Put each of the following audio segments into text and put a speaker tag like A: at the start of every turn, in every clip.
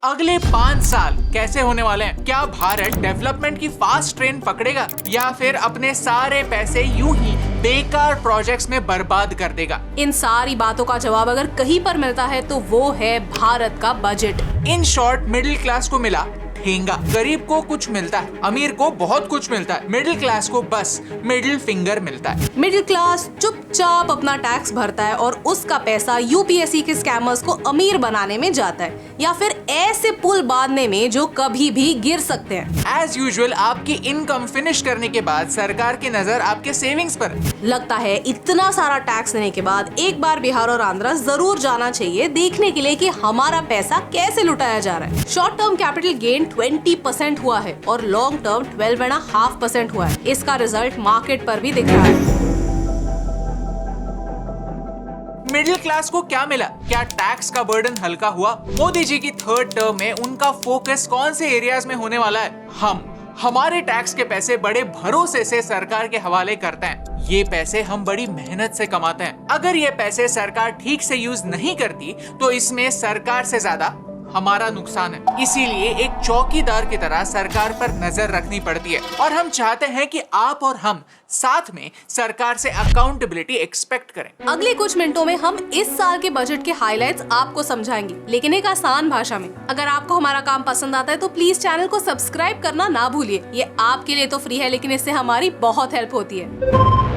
A: अगले 5 साल कैसे होने वाले हैं? क्या भारत डेवलपमेंट की फास्ट ट्रेन पकड़ेगा या फिर अपने सारे पैसे यूं ही बेकार प्रोजेक्ट्स में बर्बाद कर देगा?
B: इन सारी बातों का जवाब अगर कहीं पर मिलता है तो वो है भारत का budget.
A: In short, middle class को मिला ठेंगा, गरीब को कुछ मिलता है, अमीर को बहुत कुछ मिलता है, मिडिल क्लास को बस मिडिल फिंगर मिलता है।
B: मिडिल क्लास चुपचाप अपना टैक्स भरता है और उसका पैसा यूपीएससी के स्कैमर्स को अमीर बनाने में जाता है या फिर ऐसे पुल बांधने में जो कभी भी गिर सकते हैं।
A: एज यूजुअल आपकी इनकम फिनिश करने के बाद सरकार की नजर आपके सेविंग्स पर है।
B: लगता है इतना सारा टैक्स देने के बाद एक बार बिहार और आंध्र जरूर जाना चाहिए देखने के लिए कि हमारा पैसा कैसे लुटाया जा रहा है। शॉर्ट टर्म कैपिटल गेन 20% हुआ है और लॉन्ग टर्म 12.5% हुआ है। इसका रिजल्ट मार्केट पर भी दिख रहा है।
A: मिडिल क्लास को क्या मिला? क्या टैक्स का बर्डन हल्का हुआ? मोदी जी की थर्ड टर्म में उनका फोकस कौन से एरियाज में होने वाला है? हमारे टैक्स के पैसे बड़े भरोसे से सरकार के हवाले करते हैं। ये पैसे हम बड़ी मेहनत से कमाते हैं। अगर ये पैसे सरकार ठीक से यूज नहीं करती तो इसमें सरकार से ज्यादा हमारा नुकसान है। इसीलिए एक चौकीदार की तरह सरकार पर नजर रखनी पड़ती है और हम चाहते हैं कि आप और हम साथ में सरकार से अकाउंटेबिलिटी एक्सपेक्ट करें।
B: अगले कुछ मिनटों में हम इस साल के बजट के हाइलाइट्स आपको समझाएंगे, लेकिन एक आसान भाषा में। अगर आपको हमारा काम पसंद आता है तो प्लीज चैनल को सब्सक्राइब करना ना भूलिए। ये आपके लिए तो फ्री है, लेकिन इससे हमारी बहुत हेल्प होती है।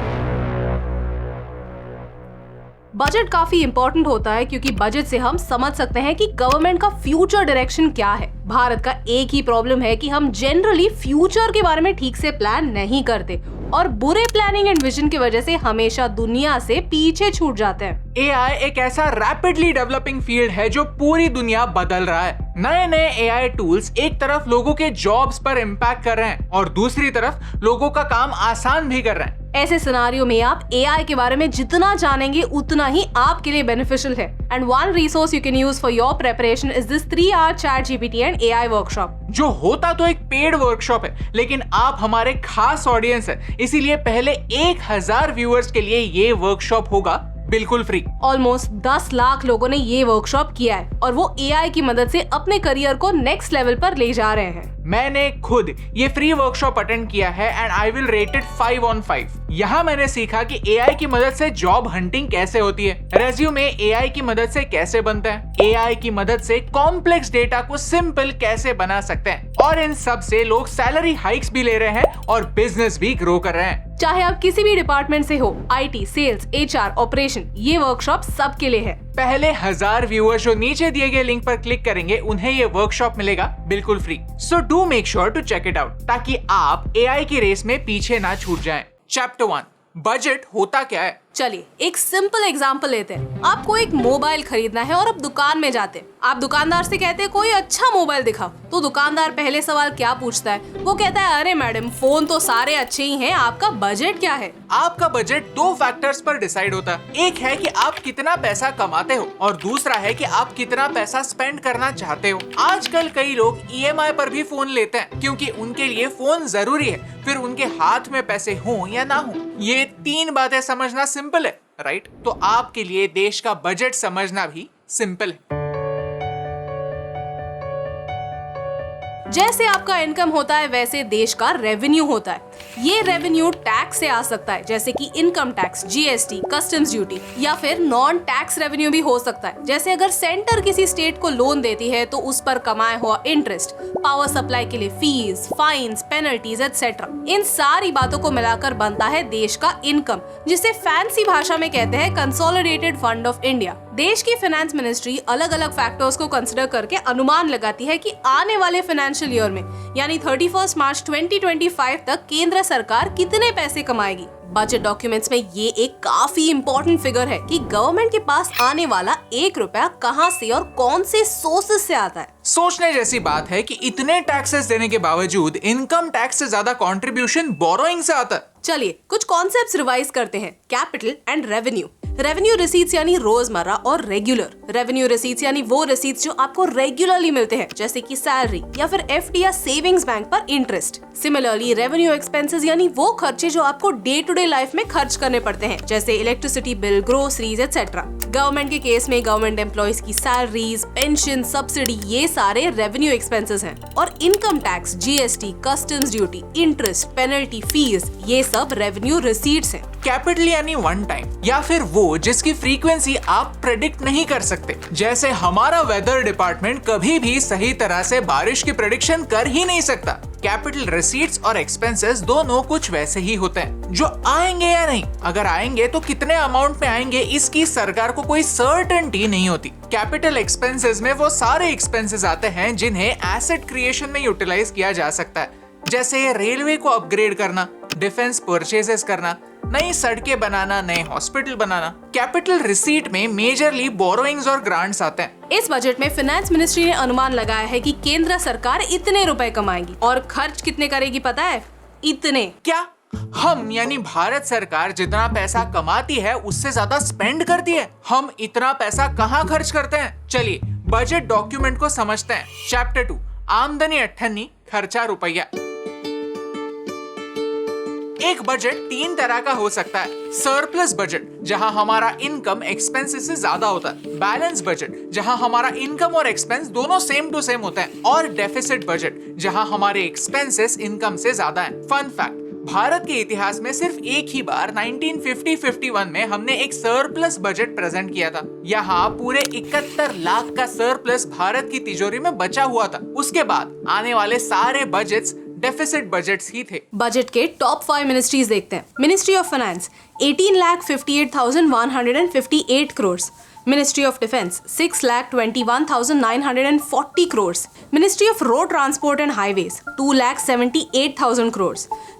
B: बजट काफी इंपॉर्टेंट होता है क्योंकि बजट से हम समझ सकते हैं कि गवर्नमेंट का फ्यूचर डायरेक्शन क्या है। भारत का एक ही प्रॉब्लम है कि हम जनरली फ्यूचर के बारे में ठीक से प्लान नहीं करते और बुरे प्लानिंग एंड विजन की वजह से हमेशा दुनिया से पीछे छूट जाते हैं।
A: एआई एक ऐसा रैपिडली डेवलपिंग फील्ड है जो पूरी दुनिया बदल रहा है। नए नए एआई टूल्स एक तरफ लोगों के जॉब्स पर इम्पैक्ट कर रहे हैं और दूसरी तरफ लोगों का काम आसान भी कर रहे हैं।
B: ऐसे सिनारियो में आप एआई के बारे में जितना जानेंगे उतना ही आपके लिए बेनिफिशियल है। And one resource you can use for your preparation is this 3-hour ChatGPT and AI workshop.
A: जो होता तो एक पेड वर्कशॉप है, लेकिन आप हमारे खास ऑडियंस है, इसीलिए पहले 1000 व्यूअर्स के लिए ये वर्कशॉप होगा बिल्कुल फ्री।
B: ऑलमोस्ट 10 लाख लोगों ने ये वर्कशॉप किया है और वो एआई की मदद से अपने करियर को नेक्स्ट लेवल पर ले जा रहे हैं।
A: मैंने खुद ये फ्री वर्कशॉप अटेंड किया है and I will rate it 5 on 5। यहाँ मैंने सीखा कि एआई की मदद से जॉब हंटिंग कैसे होती है, रेज्यूमे एआई की मदद से कैसे बनता है, एआई की मदद से कॉम्प्लेक्स डेटा को सिंपल कैसे बना सकते हैं, और इन सब से लोग सैलरी हाइक्स भी ले रहे हैं और बिजनेस भी ग्रो कर रहे हैं।
B: चाहे आप किसी भी डिपार्टमेंट से हो, आईटी, सेल्स, एचआर, ऑपरेशन, ये वर्कशॉप सबके लिए है।
A: पहले 1000 व्यूअर्स जो नीचे दिए गए लिंक पर क्लिक करेंगे उन्हें ये वर्कशॉप मिलेगा बिल्कुल free. So do make sure to check it out ताकि आप एआई की रेस में पीछे ना छूट जाएं। चैप्टर 1, बजट होता क्या है?
B: चलिए एक सिंपल एग्जांपल लेते हैं। आपको एक मोबाइल खरीदना है और आप दुकान में जाते हैं। आप दुकानदार से कहते हैं कोई अच्छा मोबाइल दिखाओ, तो दुकानदार पहले सवाल क्या पूछता है? वो कहता है अरे मैडम फोन तो सारे अच्छे ही हैं, आपका बजट क्या है?
A: आपका बजट 2 फैक्टर्स पर डिसाइड होता है। एक है कि आप कितना पैसा कमाते हो और दूसरा है कि आप कितना पैसा स्पेंड करना चाहते हो। आजकल कई लोग ईएमआई पर भी फोन लेते हैं क्योंकि उनके लिए फोन जरूरी है, फिर उनके हाथ में पैसे हो या ना हो। ये 3 बातें समझना सिंपल है, राइट? तो आपके लिए देश का बजट समझना भी सिंपल है।
B: जैसे आपका इनकम होता है वैसे देश का रेवेन्यू होता है। ये रेवेन्यू टैक्स से आ सकता है, जैसे कि income tax, GST, customs duty, या फिर नॉन टैक्स रेवेन्यू भी हो सकता है, जैसे अगर सेंटर किसी स्टेट को लोन देती है तो उस पर कमाया हुआ इंटरेस्ट, पावर सप्लाई के लिए फीस, फाइन्स, पेनल्टीज एटसेट्रा। इन सारी बातों को मिलाकर बनता है देश का इनकम, जिसे फैंसी भाषा में कहते हैं कंसोलिडेटेड फंड ऑफ इंडिया। देश की फाइनेंस मिनिस्ट्री अलग अलग फैक्टर्स को कंसिडर करके अनुमान लगाती है कि आने वाले फाइनेंशियल ईयर में यानी 31 मार्च 2025 तक केंद्र सरकार कितने पैसे कमाएगी। बजट डॉक्यूमेंट्स में ये एक काफी इम्पोर्टेंट फिगर है कि गवर्नमेंट के पास आने वाला 1 रुपया कहां से और कौन से सोर्सेज से आता है।
A: सोचने जैसी बात है कि इतने टैक्सेस देने के बावजूद इनकम टैक्स से ज्यादा कंट्रीब्यूशन बोरोइंग से आता है।
B: चलिए कुछ कॉन्सेप्ट्स रिवाइज करते हैं। Capital and revenue. Revenue receipts यानी रोजमर्रा और रेगुलर। रेवेन्यू रिसीट्स यानी वो रिसीट्स जो आपको रेगुलरली मिलते हैं, जैसे कि सैलरी या फिर एफडी या सेविंग्स बैंक पर इंटरेस्ट। सिमिलरली रेवेन्यू एक्सपेंसेस यानी वो खर्चे जो आपको डे टू डे लाइफ में खर्च करने पड़ते हैं, जैसे electricity bill, groceries etcetera. Government के केस में गवर्नमेंट एम्प्लॉइज की सैलरीज, पेंशन, सब्सिडी, ये सारे रेवेन्यू एक्सपेंसेस हैं। और income tax, GST, customs duty, interest, penalty, fees, ये सब रेवेन्यू रिसीट्स हैं।
A: कैपिटल यानी वन टाइम या फिर वो जिसकी फ्रीक्वेंसी आप प्रेडिक्ट नहीं कर सकते, जैसे हमारा वेदर डिपार्टमेंट कभी भी सही तरह से बारिश की प्रेडिक्शन कर ही नहीं सकता। कैपिटल रिसीट्स और एक्सपेंसेस दोनों कुछ वैसे ही होते हैं, जो आएंगे या नहीं, अगर आएंगे तो कितने अमाउंट में आएंगे इसकी सरकार को कोई सर्टेनिटी नहीं होती। कैपिटल एक्सपेंसेस में वो सारे एक्सपेंसेस आते हैं जिन्हें एसेट क्रिएशन में यूटिलाइज किया जा सकता है, जैसे रेलवे को अपग्रेड करना, डिफेंस परचेजेस करना, नई सड़कें बनाना, नए हॉस्पिटल बनाना। कैपिटल रिसीट में मेजरली बोरोइंग्स और ग्रांट्स आते हैं।
B: इस बजट में फाइनेंस मिनिस्ट्री ने अनुमान लगाया है कि केंद्र सरकार इतने रुपए कमाएगी और खर्च कितने करेगी पता है? इतने।
A: क्या हम यानी भारत सरकार जितना पैसा कमाती है उससे ज्यादा स्पेंड करती है? हम इतना पैसा कहाँ खर्च करते हैं? चलिए बजट डॉक्यूमेंट को समझते हैं। चैप्टर 2, आमदनी 98, खर्चा रुपया। एक बजट 3 तरह का हो सकता है। सरप्लस बजट, जहां हमारा इनकम एक्सपेंसेस से ज्यादा होता है। बैलेंस बजट, जहां हमारा इनकम और एक्सपेंस दोनों सेम टू सेम होते हैं। और डेफिसिट बजट, जहां हमारे एक्सपेंसेस इनकम से ज्यादा हैं। फन फैक्ट, भारत के इतिहास में सिर्फ एक ही बार 1950-51 में हमने एक सरप्लस बजट प्रेजेंट किया था। यहाँ पूरे 71 लाख का सरप्लस भारत की तिजोरी में बचा हुआ था। उसके बाद आने वाले सारे बजट्स डेफिसिट बजट्स ही थे।
B: बजट के टॉप 5 मिनिस्ट्रीज देखते हैं। Ministry of finance 18,58,158 crore. Ministry of defence 6,21,940 crore. Ministry of road transport and highways 2,78,000 crore.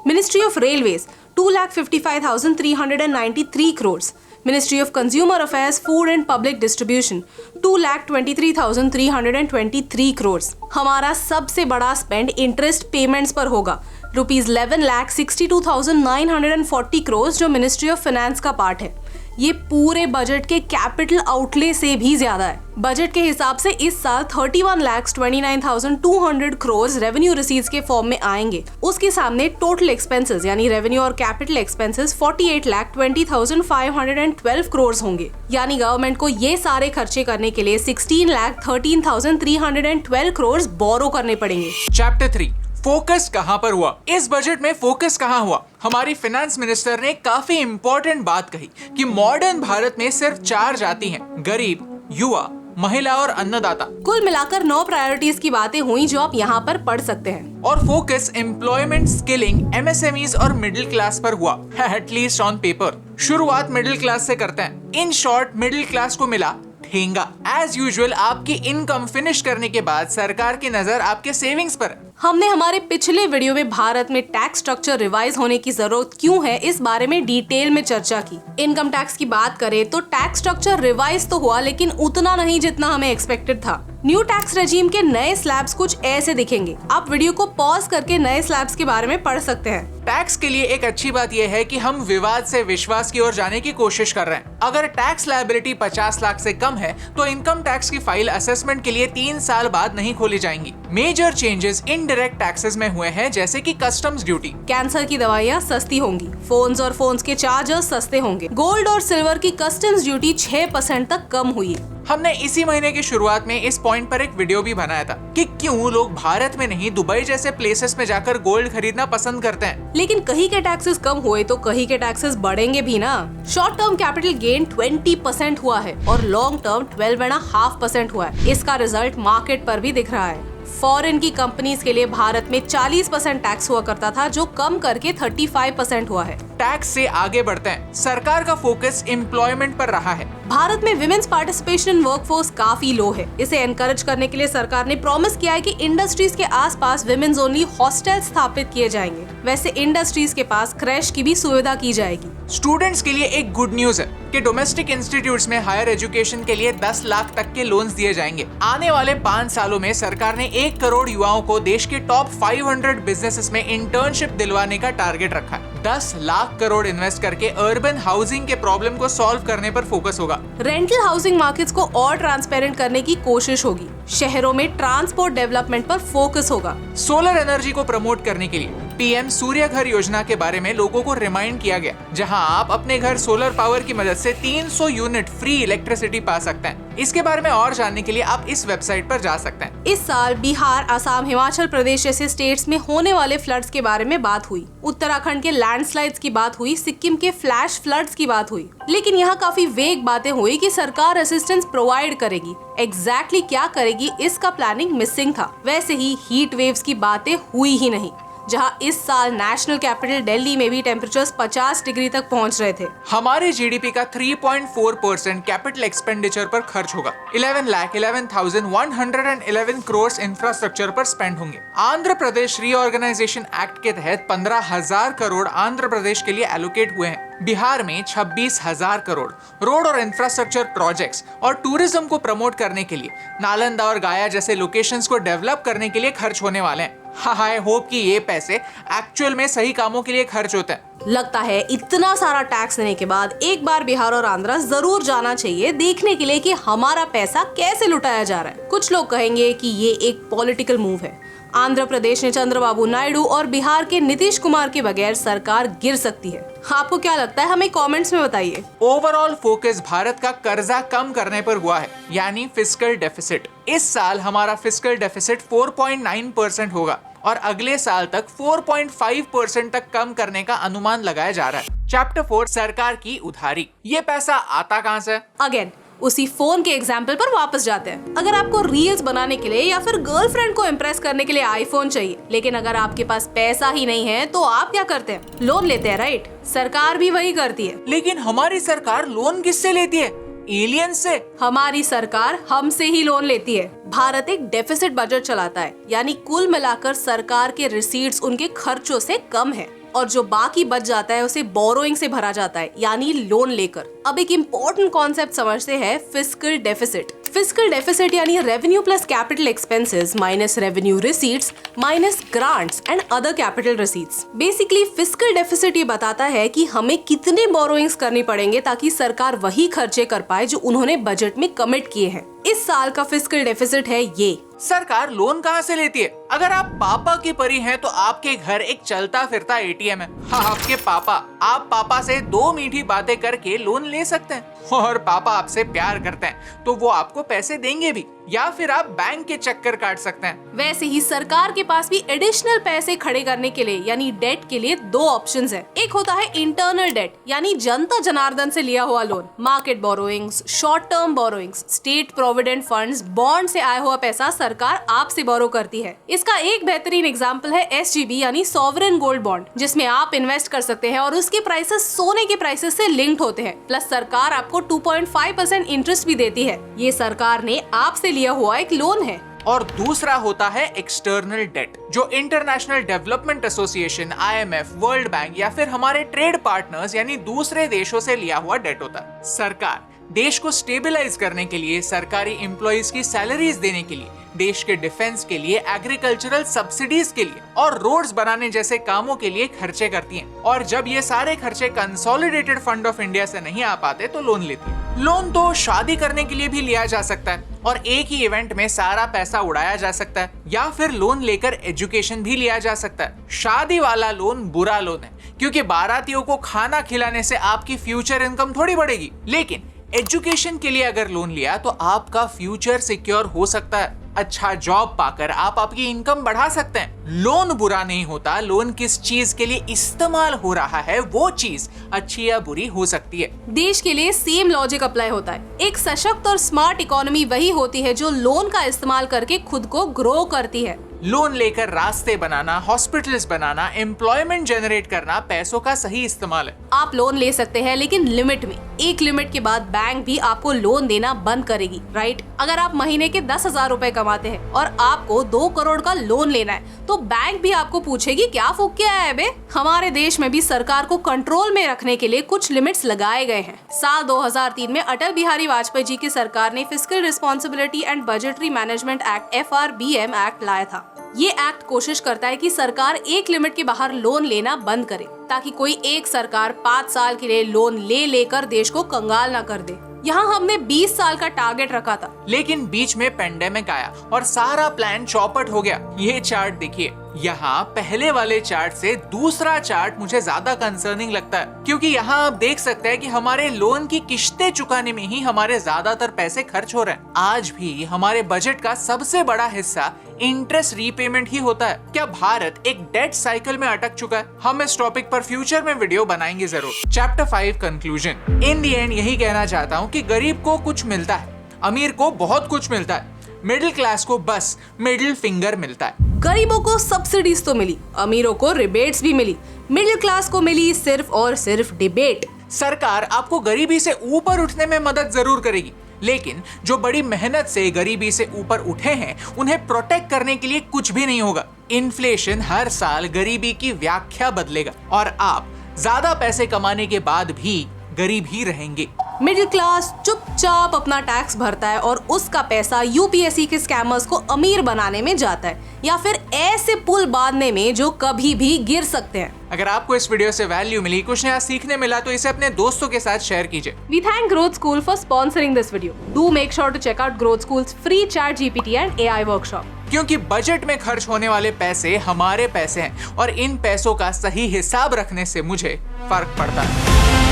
B: Ministry of railways 2,55,393 crore. Ministry of consumer affairs, food and public distribution 2,23,323 crore. हमारा सबसे बड़ा स्पेंड इंटरेस्ट पेमेंट्स पर होगा, ₹11,62,940 करोड़, जो मिनिस्ट्री ऑफ फाइनेंस का part है। ये पूरे बजट के कैपिटल आउटले से भी ज्यादा है। बजट के हिसाब से इस साल 31,29,200 करोड़ रेवेन्यू रिसीट्स के फॉर्म में आएंगे। उसके सामने टोटल एक्सपेंसेस यानी रेवेन्यू और कैपिटल एक्सपेंसेस 48,20,512 करोड़ होंगे। यानी गवर्नमेंट को ये सारे खर्चे करने के लिए 16,13,312 करोड़ बोरो करने पड़ेंगे।
A: चैप्टर 3, फोकस कहां पर हुआ? इस बजट में फोकस कहां हुआ? हमारी फाइनेंस मिनिस्टर ने काफी इंपॉर्टेंट बात कही कि मॉडर्न भारत में सिर्फ 4 जाति हैं, गरीब, युवा, महिला और अन्नदाता।
B: कुल मिलाकर 9 प्रायोरिटीज की बातें हुई जो आप यहाँ पर पढ़ सकते हैं।
A: और फोकस एम्प्लॉयमेंट, स्किलिंग, एमएसएमईज और मिडिल क्लास पर हुआ, एटलीस्ट ऑन पेपर। शुरुआत मिडिल क्लास से करते हैं। इन शॉर्ट, मिडिल क्लास को मिला ठेंगा। एज यूजुअल आपकी इनकम फिनिश करने के बाद सरकार की नजर आपके सेविंग्स पर।
B: हमने हमारे पिछले वीडियो में भारत में टैक्स स्ट्रक्चर रिवाइज होने की जरूरत क्यों है, इस बारे में डिटेल में चर्चा की। इनकम टैक्स की बात करें तो टैक्स स्ट्रक्चर रिवाइज तो हुआ, लेकिन उतना नहीं जितना हमें एक्सपेक्टेड था। न्यू टैक्स रेजीम के नए स्लैब्स कुछ ऐसे दिखेंगे। आप वीडियो को पॉज करके नए स्लैब्स के बारे में पढ़ सकते हैं।
A: टैक्स के लिए एक अच्छी बात यह है कि हम विवाद से विश्वास की ओर जाने की कोशिश कर रहे हैं। अगर टैक्स लायबिलिटी 50 लाख से कम है तो इनकम टैक्स की फाइल असेसमेंट के लिए 3 साल बाद नहीं खोली जाएंगी। मेजर चेंजेस इनडायरेक्ट टैक्सेस में हुए हैं, जैसे कि कस्टम्स ड्यूटी।
B: कैंसर की दवाइयाँ सस्ती होंगी, फोन्स और फोन्स के चार्जर्स सस्ते होंगे। गोल्ड और सिल्वर की कस्टम्स ड्यूटी 6% तक कम हुई।
A: हमने इसी महीने की शुरुआत में इस पॉइंट पर एक वीडियो भी बनाया था कि क्यों लोग भारत में नहीं दुबई जैसे प्लेसेस में जाकर गोल्ड खरीदना पसंद करते हैं।
B: लेकिन कहीं के टैक्सेस कम हुए तो कहीं के टैक्सेस बढ़ेंगे भी ना। शॉर्ट टर्म कैपिटल गेन 20% हुआ है और लॉन्ग टर्म 12.5% हुआ है। इसका रिजल्ट मार्केट पर भी दिख रहा है। फॉरेन की कंपनीज के लिए भारत में 40% टैक्स हुआ करता था, जो कम करके 35% हुआ है।
A: टैक्स से आगे बढ़ते हैं। सरकार का फोकस एम्प्लॉयमेंट पर रहा है।
B: भारत में विमेन्स पार्टिसिपेशन इन वर्कफोर्स काफी लो है। इसे एनकरेज करने के लिए सरकार ने प्रॉमिस किया है कि इंडस्ट्रीज के आसपास विमेन्स ओनली हॉस्टल स्थापित किए जाएंगे। वैसे इंडस्ट्रीज के पास क्रैश की भी सुविधा की जाएगी।
A: स्टूडेंट्स के लिए एक गुड न्यूज है कि डोमेस्टिक इंस्टीट्यूट्स में हायर एजुकेशन के लिए 10 लाख तक के लोन्स दिए जाएंगे। आने वाले 5 सालों में सरकार ने 1 करोड़ युवाओं को देश के टॉप 500 बिजनेसेस में इंटर्नशिप दिलवाने का टारगेट रखा है। 10 लाख करोड़ इन्वेस्ट करके अर्बन हाउसिंग के प्रॉब्लम को सॉल्व करने पर फोकस होगा।
B: रेंटल हाउसिंग मार्केट्स को और ट्रांसपेरेंट करने की कोशिश होगी। शहरों में ट्रांसपोर्ट डेवलपमेंट पर फोकस होगा।
A: सोलर एनर्जी को प्रमोट करने के लिए पीएम सूर्य घर योजना के बारे में लोगों को रिमाइंड किया गया, जहां आप अपने घर सोलर पावर की मदद से 300 यूनिट फ्री इलेक्ट्रिसिटी पा सकते हैं। इसके बारे में और जानने के लिए आप इस वेबसाइट पर जा सकते हैं।
B: इस साल बिहार, असम, हिमाचल प्रदेश जैसे स्टेट्स में होने वाले फ्लड्स के बारे में बात हुई। उत्तराखंड के लैंडस्लाइड्स की बात हुई, सिक्किम के फ्लैश फ्लड्स की बात हुई। लेकिन यहाँ काफी वेग बातें हुई कि सरकार असिस्टेंस प्रोवाइड करेगी। एग्जैक्टली क्या करेगी, इसका प्लानिंग मिसिंग था। वैसे ही हीट वेव्स की बातें हुई ही नहीं, जहां इस साल नेशनल कैपिटल दिल्ली में भी टेम्परेचर्स 50 डिग्री तक पहुंच रहे थे।
A: हमारे जीडीपी का 3.4% कैपिटल एक्सपेंडिचर पर खर्च होगा। 11,11,111 करोड़ इंफ्रास्ट्रक्चर पर स्पेंड होंगे। आंध्र प्रदेश रीऑर्गेनाइजेशन एक्ट के तहत 15,000 करोड़ आंध्र प्रदेश के लिए एलोकेट हुए हैं। बिहार में 26,000 करोड़ रोड और इंफ्रास्ट्रक्चर प्रोजेक्ट्स और टूरिज्म को प्रमोट करने के लिए नालंदा और गया जैसे लोकेशंस को डेवलप करने के लिए खर्च होने वाले हैं। आई होप कि ये पैसे एक्चुअल में सही कामों के लिए खर्च होते हैं।
B: लगता है इतना सारा टैक्स देने के बाद एक बार बिहार और आंध्र जरूर जाना चाहिए, देखने के लिए कि हमारा पैसा कैसे लुटाया जा रहा है। कुछ लोग कहेंगे कि ये एक पॉलिटिकल मूव है। आंध्र प्रदेश ने चंद्रबाबू नायडू और बिहार के नीतीश कुमार के बगैर सरकार गिर सकती है। आपको क्या लगता है, हमें कमेंट्स में बताइए।
A: ओवरऑल फोकस भारत का कर्जा कम करने पर हुआ है, यानी फिस्कल डेफिसिट। इस साल हमारा फिस्कल डेफिसिट 4.9% होगा और अगले साल तक 4.5% तक कम करने का अनुमान लगाया जा रहा है। चैप्टर 4 सरकार की उधारी। ये पैसा आता कहां से?
B: अगेन उसी फोन के एग्जाम्पल पर वापस जाते हैं। अगर आपको रील्स बनाने के लिए या फिर गर्लफ्रेंड को इम्प्रेस करने के लिए आईफोन चाहिए, लेकिन अगर आपके पास पैसा ही नहीं है तो आप क्या करते हैं? लोन लेते हैं, राइट? सरकार भी वही करती है।
A: लेकिन हमारी सरकार लोन किससे लेती है? एलियन से?
B: हमारी सरकार हमसे ही लोन लेती है। भारत एक डेफिसिट बजट चलाता है, यानी कुल मिलाकर सरकार के रिसीट्स उनके खर्चों से कम है और जो बाकी बच जाता है उसे बोरोइंग से भरा जाता है, यानी लोन लेकर। अब एक इम्पोर्टेंट कॉन्सेप्ट समझते हैं, फिस्कल डेफिसिट। फिस्कल डेफिसिट यानी revenue plus capital expenses minus revenue receipts minus grants and other capital receipts. Basically fiscal deficit ये बताता है कि हमें कितने बोरोइंग्स करनी पड़ेंगे ताकि सरकार वही खर्चे कर पाए जो उन्होंने बजट में कमिट किए हैं। इस साल का फिस्कल डेफिसिट है ये।
A: सरकार लोन कहां से लेती है? अगर आप पापा की परी हैं तो आपके घर एक चलता फिरता एटीएम है। आपके पापा, आप पापा से 2 मीठी बातें करके लोन ले सकते हैं और पापा आपसे प्यार करते हैं तो वो आपको पैसे देंगे भी, या फिर आप बैंक के चक्कर काट सकते हैं।
B: वैसे ही सरकार के पास भी एडिशनल पैसे खड़े करने के लिए यानी डेट के लिए 2 ऑप्शंस हैं। एक होता है इंटरनल डेट यानी जनता जनार्दन से लिया हुआ loan, market borrowings, short term borrowings, state provident funds, bond से आया हुआ पैसा सरकार आपसे बोरो करती है। इसका एक बेहतरीन एग्जांपल है SGB यानी सॉवरेन गोल्ड बॉन्ड, जिसमें आप इन्वेस्ट कर सकते हैं और उसके प्राइसेस सोने के प्राइसेस से लिंक्ड होते हैं। प्लस सरकार आपको 2.5% इंटरेस्ट भी देती है। ये सरकार ने आपसे लिया हुआ एक लोन है।
A: और दूसरा होता है एक्सटर्नल डेट, जो international development association, IMF, world bank या फिर हमारे ट्रेड पार्टनर्स यानी दूसरे देशों से लिया हुआ डेट होता है। सरकार देश को स्टेबलाइज करने के लिए, सरकारी एम्प्लॉइज की सैलरीज देने के लिए, देश के डिफेंस के लिए, एग्रीकल्चरल सब्सिडीज के लिए और रोड्स बनाने जैसे कामों के लिए खर्चे करती हैं। और जब ये सारे खर्चे कंसोलिडेटेड फंड ऑफ इंडिया से नहीं आ पाते तो लोन लेती है। लोन तो शादी करने के लिए भी लिया जा सकता है और एक ही इवेंट में सारा पैसा उड़ाया जा सकता है, या फिर लोन लेकर एजुकेशन भी लिया जा सकता है। शादी वाला लोन बुरा लोन है, क्योंकि बारातियों को खाना खिलाने से आपकी फ्यूचर इनकम थोड़ी बढ़ेगी। लेकिन एजुकेशन के लिए अगर लोन लिया तो आपका फ्यूचर सिक्योर हो सकता है। अच्छा जॉब पाकर आप आपकी इनकम बढ़ा सकते हैं। लोन बुरा नहीं होता, लोन किस चीज के लिए इस्तेमाल हो रहा है वो चीज अच्छी या बुरी हो सकती है।
B: देश के लिए सेम लॉजिक अप्लाई होता है। एक सशक्त और स्मार्ट इकोनॉमी वही होती है जो लोन का इस्तेमाल करके खुद को ग्रो करती है।
A: लोन लेकर रास्ते बनाना, हॉस्पिटल्स बनाना, एम्प्लॉयमेंट जनरेट करना पैसों का सही इस्तेमाल है।
B: आप लोन ले सकते हैं लेकिन लिमिट में। एक लिमिट के बाद बैंक भी आपको लोन देना बंद करेगी, राइट? अगर आप महीने के 10,000 रुपए कमाते हैं और आपको 2 करोड़ का लोन लेना है तो बैंक भी आपको पूछेगी क्या फूक के आया है बे? हमारे देश में भी सरकार को कंट्रोल में रखने के लिए कुछ लिमिट्स लगाए गए हैं। साल 2003 में अटल बिहारी वाजपेयी जी की सरकार ने fiscal responsibility and budgetary management act FRBM act लाया था। ये एक्ट कोशिश करता है कि सरकार एक लिमिट के बाहर लोन लेना बंद करे, ताकि कोई एक सरकार 5 साल के लिए लोन लेकर देश को कंगाल ना कर दे। यहाँ हमने 20 साल का टारगेट रखा था,
A: लेकिन बीच में पेंडेमिक आया और सारा प्लान चौपट हो गया। ये चार्ट देखिए, यहाँ पहले वाले चार्ट से दूसरा चार्ट मुझे ज्यादा कंसर्निंग लगता है, क्योंकि यहाँ आप देख सकते हैं कि हमारे लोन की किश्तें चुकाने में ही हमारे ज्यादातर पैसे खर्च हो रहे हैं। आज भी हमारे बजट का सबसे बड़ा हिस्सा इंटरेस्ट रीपेमेंट ही होता है। क्या भारत एक डेट साइकिल में अटक चुका है? हम इस टॉपिक पर फ्यूचर में वीडियो बनाएंगे जरूर। Chapter 5 conclusion. In the and यही कहना चाहता हूँ कि गरीब को कुछ मिलता है, अमीर को बहुत कुछ मिलता है, मिडिल क्लास को बस मिडिल फिंगर मिलता है।
B: गरीबों को सब्सिडीज तो मिली, अमीरों को रिबेट्स भी मिली, मिडिल क्लास को मिली सिर्फ और सिर्फ डिबेट।
A: सरकार आपको गरीबी से ऊपर उठने में मदद जरूर करेगी, लेकिन जो बड़ी मेहनत से गरीबी से ऊपर उठे हैं उन्हें प्रोटेक्ट करने के लिए कुछ भी नहीं होगा। इन्फ्लेशन हर साल गरीबी की व्याख्या बदलेगा और आप ज्यादा पैसे कमाने के बाद भी गरीब ही रहेंगे।
B: मिडिल क्लास चुपचाप अपना टैक्स भरता है और उसका पैसा यूपीएससी के स्कैमर्स को अमीर बनाने में जाता है, या फिर ऐसे पुल बांधने में जो कभी भी गिर सकते हैं।
A: अगर आपको इस वीडियो से वैल्यू मिली, कुछ नया सीखने मिला, तो इसे अपने दोस्तों के साथ शेयर कीजिए।
B: We thank Growth School for sponsoring this video. Do make sure to check out Growth School's free ChatGPT and AI workshop.
A: क्योंकि बजट में खर्च होने वाले पैसे हमारे पैसे हैं और इन पैसों का सही हिसाब रखने से मुझे फर्क पड़ता है।